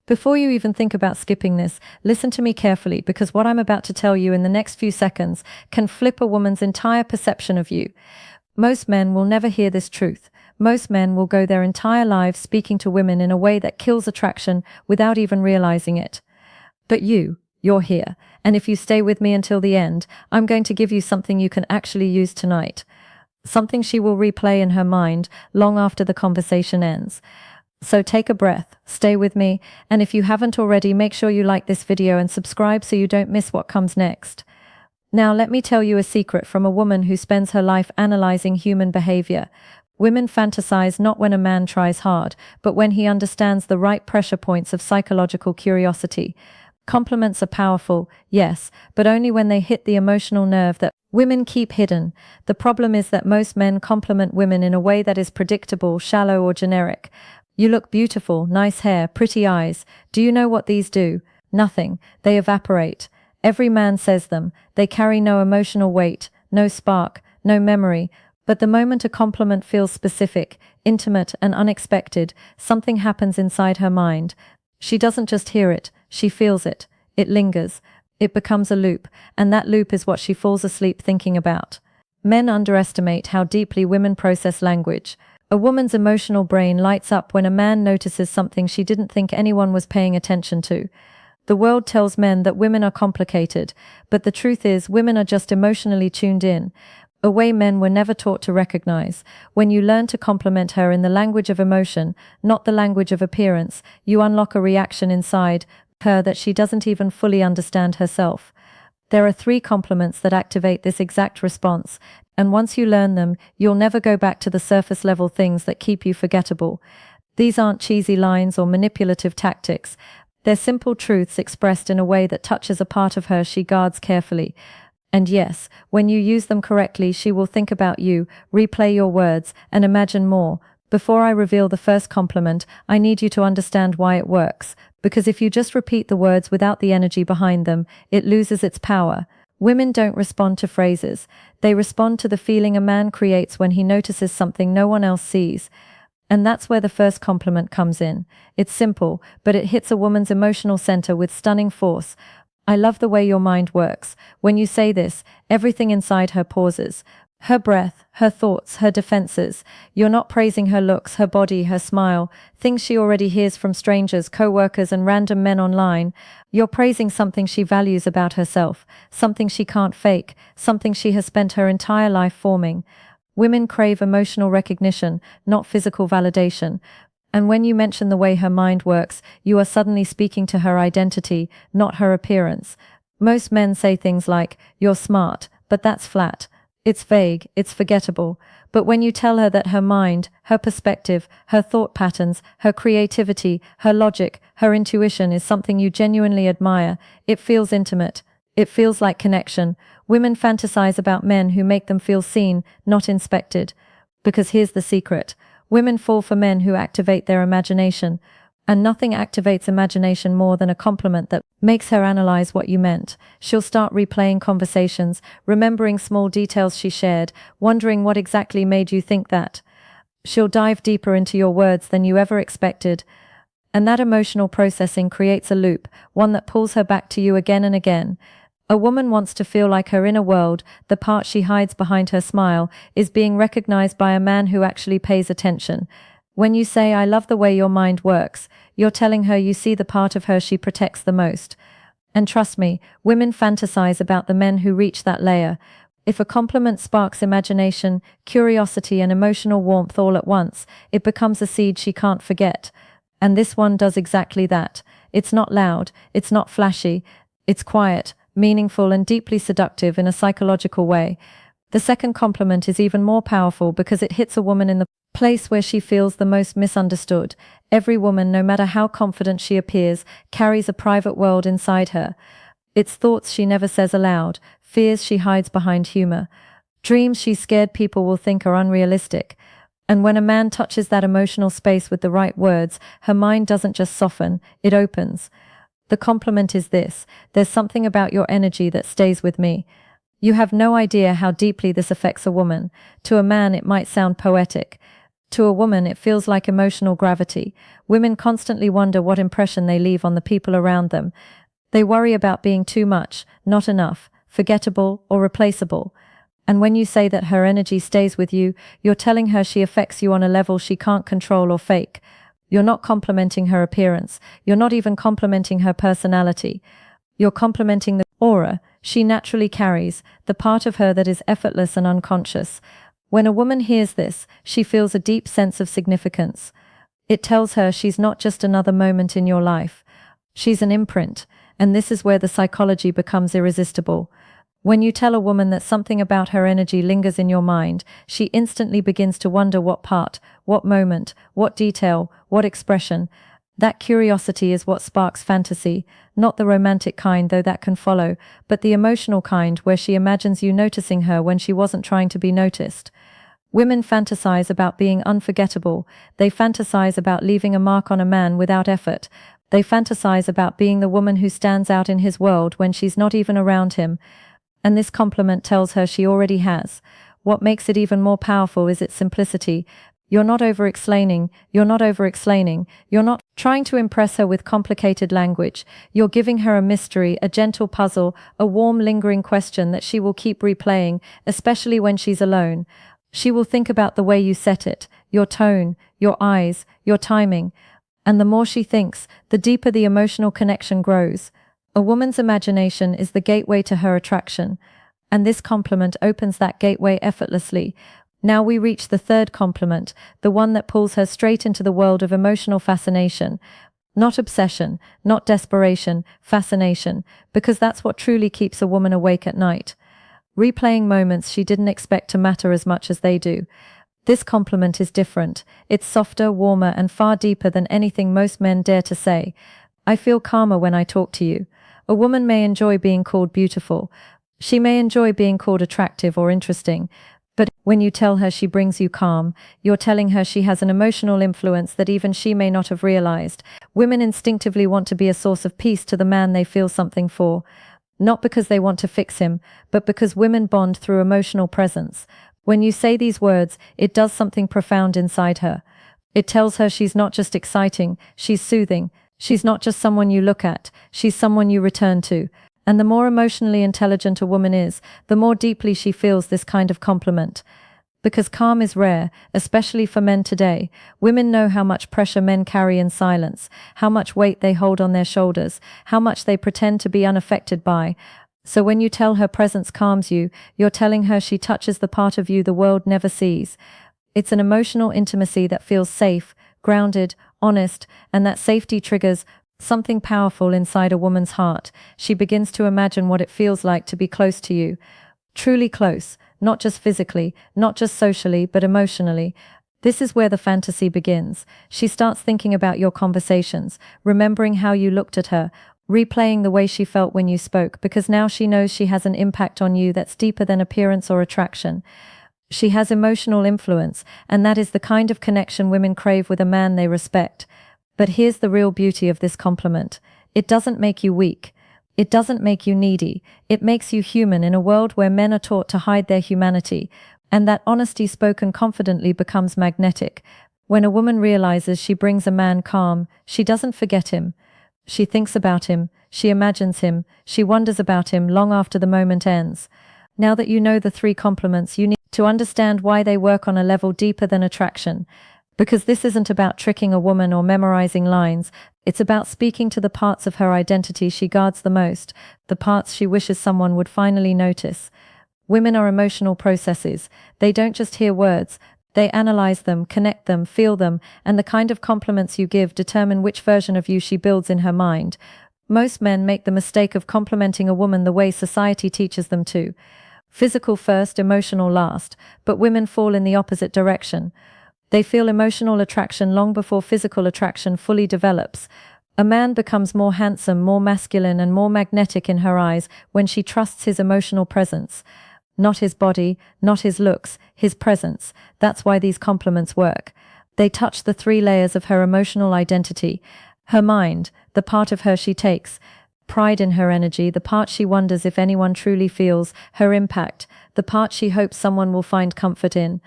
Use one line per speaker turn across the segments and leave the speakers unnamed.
Before you even think about skipping this, listen to me carefully because what I'm about to tell you in the next few seconds can flip a woman's entire perception of you. Most men will never hear this truth. Most men will go their entire lives speaking to women in a way that kills attraction without even realizing it. But you're here, and if you stay with me until the end, I'm going to give you something you can actually use tonight. Something she will replay in her mind long after the conversation ends. So take a breath, stay with me, and if you haven't already, make sure you like this video and subscribe so you don't miss what comes next. Now let me tell you a secret from a woman who spends her life analyzing human behavior. Women fantasize not when a man tries hard, but when he understands the right pressure points of psychological curiosity. Compliments are powerful, yes, but only when they hit the emotional nerve that women keep hidden. The problem is that most men compliment women in a way that is predictable, shallow, or generic. You look beautiful, nice hair, pretty eyes. Do you know what these do? Nothing. They evaporate. Every man says them. They carry no emotional weight, no spark, no memory. But the moment a compliment feels specific, intimate, and unexpected, something happens inside her mind. She doesn't just hear it, she feels it. It lingers. It becomes a loop, and that loop is what she falls asleep thinking about. Men underestimate how deeply women process language. A woman's emotional brain lights up when a man notices something she didn't think anyone was paying attention to. The world tells men that women are complicated, but the truth is women are just emotionally tuned in, a way men were never taught to recognize. When you learn to compliment her in the language of emotion, not the language of appearance, you unlock a reaction inside her that she doesn't even fully understand herself. There are 3 compliments that activate this exact response, and once you learn them, you'll never go back to the surface level things that keep you forgettable. These aren't cheesy lines or manipulative tactics. They're simple truths expressed in a way that touches a part of her she guards carefully. And yes, when you use them correctly, she will think about you, replay your words, and imagine more. Before I reveal the first compliment, I need you to understand why it works. Because if you just repeat the words without the energy behind them, it loses its power. Women don't respond to phrases. They respond to the feeling a man creates when he notices something no one else sees. And that's where the first compliment comes in. It's simple, but it hits a woman's emotional center with stunning force. I love the way your mind works. When you say this, everything inside her pauses. Her breath, her thoughts, her defenses. You're not praising her looks, her body, her smile, things she already hears from strangers, co-workers, and random men online. You're praising something she values about herself, something she can't fake, something she has spent her entire life forming. Women crave emotional recognition, not physical validation. And when you mention the way her mind works, you are suddenly speaking to her identity, not her appearance. Most men say things like, "You're smart," but that's flat. It's vague, it's forgettable. But when you tell her that her mind, her perspective, her thought patterns, her creativity, her logic, her intuition is something you genuinely admire, it feels intimate. It feels like connection. Women fantasize about men who make them feel seen, not inspected. Because here's the secret. Women fall for men who activate their imagination. And nothing activates imagination more than a compliment that makes her analyze what you meant. She'll start replaying conversations, remembering small details she shared, wondering what exactly made you think that. She'll dive deeper into your words than you ever expected. And that emotional processing creates a loop, one that pulls her back to you again and again. A woman wants to feel like her inner world, the part she hides behind her smile, is being recognized by a man who actually pays attention. When you say, "I love the way your mind works," you're telling her you see the part of her she protects the most. And trust me, women fantasize about the men who reach that layer. If a compliment sparks imagination, curiosity, and emotional warmth all at once, it becomes a seed she can't forget. And this one does exactly that. It's not loud, it's not flashy, it's quiet, meaningful, and deeply seductive in a psychological way. The second compliment is even more powerful because it hits a woman in the place where she feels the most misunderstood. Every woman, no matter how confident she appears, carries a private world inside her. It's thoughts she never says aloud, fears she hides behind humor, dreams she's scared people will think are unrealistic. And when a man touches that emotional space with the right words, her mind doesn't just soften, it opens. The compliment is this: "There's something about your energy that stays with me." You have no idea how deeply this affects a woman. To a man, it might sound poetic. To a woman, it feels like emotional gravity. Women constantly wonder what impression they leave on the people around them. They worry about being too much, not enough, forgettable, or replaceable. And when you say that her energy stays with you, you're telling her she affects you on a level she can't control or fake. You're not complimenting her appearance. You're not even complimenting her personality. You're complimenting the aura she naturally carries, the part of her that is effortless and unconscious. When a woman hears this, she feels a deep sense of significance. It tells her she's not just another moment in your life. She's an imprint, and this is where the psychology becomes irresistible. When you tell a woman that something about her energy lingers in your mind, she instantly begins to wonder what part, what moment, what detail, what expression. That curiosity is what sparks fantasy, not the romantic kind, though that can follow, but the emotional kind where she imagines you noticing her when she wasn't trying to be noticed. Women fantasize about being unforgettable. They fantasize about leaving a mark on a man without effort. They fantasize about being the woman who stands out in his world when she's not even around him. And this compliment tells her she already has. What makes it even more powerful is its simplicity. You're not over-explaining, you're not trying to impress her with complicated language. You're giving her a mystery, a gentle puzzle, a warm, lingering question that she will keep replaying, especially when she's alone. She will think about the way you set it, your tone, your eyes, your timing. And the more she thinks, the deeper the emotional connection grows. A woman's imagination is the gateway to her attraction, and this compliment opens that gateway effortlessly. Now we reach the third compliment, the one that pulls her straight into the world of emotional fascination. Not obsession, not desperation, fascination, because that's what truly keeps a woman awake at night. Replaying moments she didn't expect to matter as much as they do. This compliment is different. It's softer, warmer, and far deeper than anything most men dare to say. I feel calmer when I talk to you. A woman may enjoy being called beautiful. She may enjoy being called attractive or interesting. But when you tell her she brings you calm, you're telling her she has an emotional influence that even she may not have realized. Women instinctively want to be a source of peace to the man they feel something for. Not because they want to fix him, but because women bond through emotional presence. When you say these words, it does something profound inside her. It tells her she's not just exciting, she's soothing. She's not just someone you look at, she's someone you return to. And the more emotionally intelligent a woman is, the more deeply she feels this kind of compliment. Because calm is rare, especially for men today. Women know how much pressure men carry in silence, how much weight they hold on their shoulders, how much they pretend to be unaffected by. So when you tell her presence calms you, you're telling her she touches the part of you the world never sees. It's an emotional intimacy that feels safe, grounded, honest, and that safety triggers something powerful inside a woman's heart. She begins to imagine what it feels like to be close to you. Truly close, not just physically, not just socially, but emotionally. This is where the fantasy begins. She starts thinking about your conversations, remembering how you looked at her, replaying the way she felt when you spoke, because now she knows she has an impact on you that's deeper than appearance or attraction. She has emotional influence, and that is the kind of connection women crave with a man they respect. But here's the real beauty of this compliment. It doesn't make you weak. It doesn't make you needy. It makes you human in a world where men are taught to hide their humanity, and that honesty spoken confidently becomes magnetic. When a woman realizes she brings a man calm, she doesn't forget him. She thinks about him, she imagines him, she wonders about him long after the moment ends. Now that you know the three compliments, you need to understand why they work on a level deeper than attraction. Because this isn't about tricking a woman or memorizing lines, it's about speaking to the parts of her identity she guards the most, the parts she wishes someone would finally notice. Women are emotional processes. They don't just hear words, they analyze them, connect them, feel them, and the kind of compliments you give determine which version of you she builds in her mind. Most men make the mistake of complimenting a woman the way society teaches them to. Physical first, emotional last, but women fall in the opposite direction. They feel emotional attraction long before physical attraction fully develops. A man becomes more handsome, more masculine, and more magnetic in her eyes when she trusts his emotional presence. Not his body, not his looks, his presence. That's why these compliments work. They touch the three layers of her emotional identity. Her mind, the part of her she takes. Pride in her energy, the part she wonders if anyone truly feels. Her impact, the part she hopes someone will find comfort in.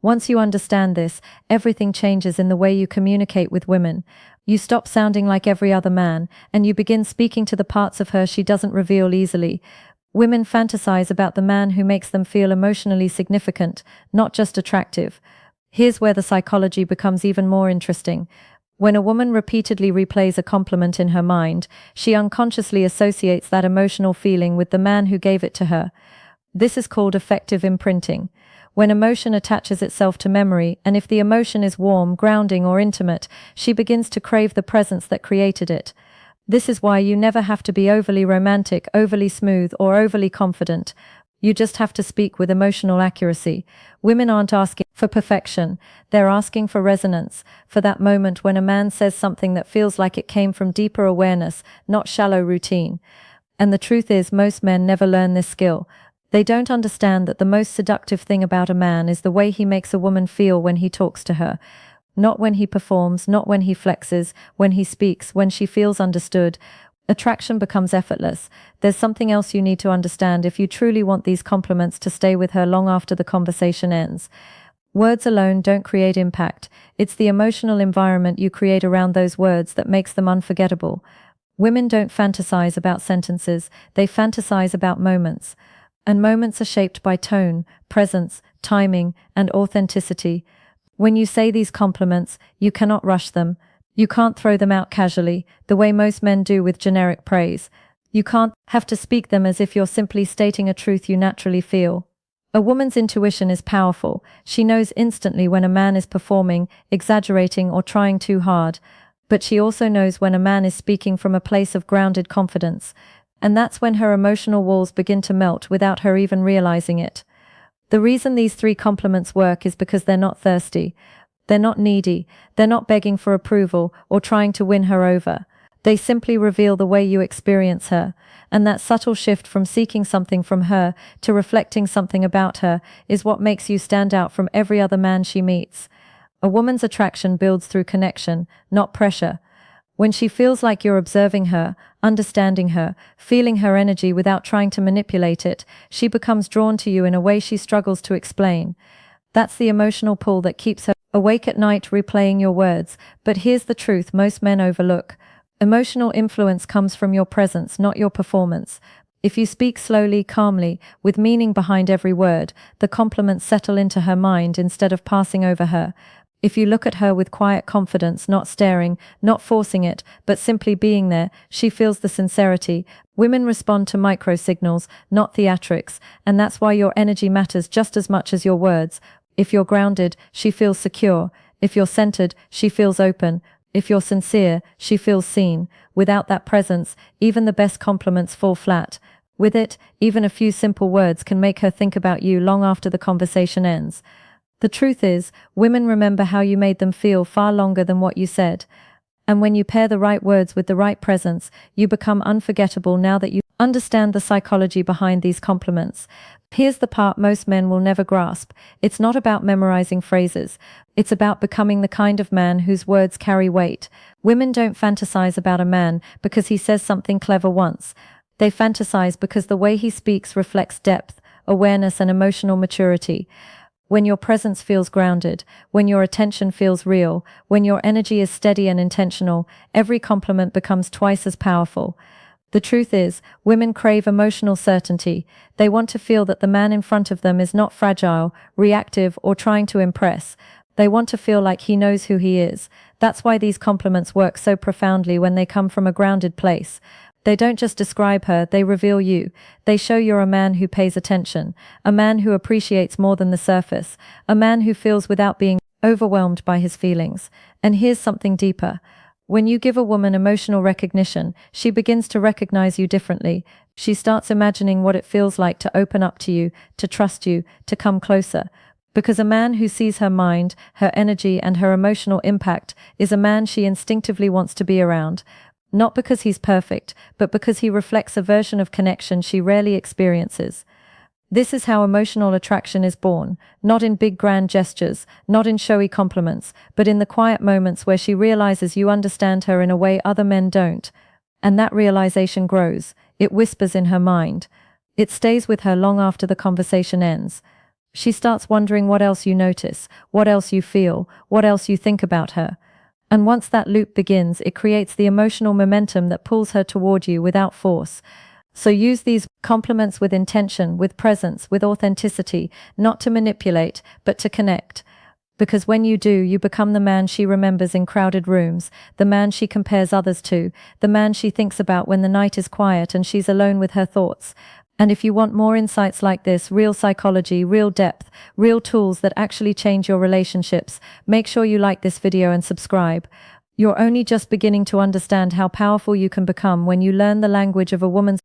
Once you understand this, everything changes in the way you communicate with women. You stop sounding like every other man, and you begin speaking to the parts of her she doesn't reveal easily. Women fantasize about the man who makes them feel emotionally significant, not just attractive. Here's where the psychology becomes even more interesting. When a woman repeatedly replays a compliment in her mind, she unconsciously associates that emotional feeling with the man who gave it to her. This is called affective imprinting. When emotion attaches itself to memory, and if the emotion is warm, grounding, or intimate, she begins to crave the presence that created it. This is why you never have to be overly romantic, overly smooth, or overly confident. You just have to speak with emotional accuracy. Women aren't asking for perfection. They're asking for resonance, for that moment when a man says something that feels like it came from deeper awareness, not shallow routine. And the truth is, most men never learn this skill. They don't understand that the most seductive thing about a man is the way he makes a woman feel when he talks to her. Not when he performs, not when he flexes, when he speaks, when she feels understood. Attraction becomes effortless. There's something else you need to understand if you truly want these compliments to stay with her long after the conversation ends. Words alone don't create impact. It's the emotional environment you create around those words that makes them unforgettable. Women don't fantasize about sentences, they fantasize about moments. And moments are shaped by tone, presence, timing, and authenticity. When you say these compliments, you cannot rush them. You can't throw them out casually, the way most men do with generic praise. You can't have to speak them as if you're simply stating a truth you naturally feel. A woman's intuition is powerful. She knows instantly when a man is performing, exaggerating, or trying too hard. But she also knows when a man is speaking from a place of grounded confidence. And that's when her emotional walls begin to melt without her even realizing it. The reason these 3 compliments work is because they're not thirsty. They're not needy. They're not begging for approval or trying to win her over. They simply reveal the way you experience her. And that subtle shift from seeking something from her to reflecting something about her is what makes you stand out from every other man she meets. A woman's attraction builds through connection, not pressure. When she feels like you're observing her, understanding her, feeling her energy without trying to manipulate it, she becomes drawn to you in a way she struggles to explain. That's the emotional pull that keeps her awake at night replaying your words. But here's the truth most men overlook. Emotional influence comes from your presence, not your performance. If you speak slowly, calmly, with meaning behind every word, the compliments settle into her mind instead of passing over her. If you look at her with quiet confidence, not staring, not forcing it, but simply being there, she feels the sincerity. Women respond to micro-signals, not theatrics, and that's why your energy matters just as much as your words. If you're grounded, she feels secure. If you're centered, she feels open. If you're sincere, she feels seen. Without that presence, even the best compliments fall flat. With it, even a few simple words can make her think about you long after the conversation ends. The truth is, women remember how you made them feel far longer than what you said. And when you pair the right words with the right presence, you become unforgettable now that you understand the psychology behind these compliments. Here's the part most men will never grasp. It's not about memorizing phrases. It's about becoming the kind of man whose words carry weight. Women don't fantasize about a man because he says something clever once. They fantasize because the way he speaks reflects depth, awareness, and emotional maturity. When your presence feels grounded, when your attention feels real, when your energy is steady and intentional, every compliment becomes twice as powerful. The truth is, women crave emotional certainty. They want to feel that the man in front of them is not fragile, reactive, or trying to impress. They want to feel like he knows who he is. That's why these compliments work so profoundly when they come from a grounded place. They don't just describe her, they reveal you. They show you're a man who pays attention, a man who appreciates more than the surface, a man who feels without being overwhelmed by his feelings. And here's something deeper. When you give a woman emotional recognition, she begins to recognize you differently. She starts imagining what it feels like to open up to you, to trust you, to come closer. Because a man who sees her mind, her energy, and her emotional impact is a man she instinctively wants to be around. Not because he's perfect, but because he reflects a version of connection she rarely experiences. This is how emotional attraction is born, not in big grand gestures, not in showy compliments, but in the quiet moments where she realizes you understand her in a way other men don't. And that realization grows. It whispers in her mind. It stays with her long after the conversation ends. She starts wondering what else you notice, what else you feel, what else you think about her. And once that loop begins, it creates the emotional momentum that pulls her toward you without force. So use these compliments with intention, with presence, with authenticity, not to manipulate, but to connect. Because when you do, you become the man she remembers in crowded rooms, the man she compares others to, the man she thinks about when the night is quiet and she's alone with her thoughts. And if you want more insights like this, real psychology, real depth, real tools that actually change your relationships, make sure you like this video and subscribe. You're only just beginning to understand how powerful you can become when you learn the language of a woman's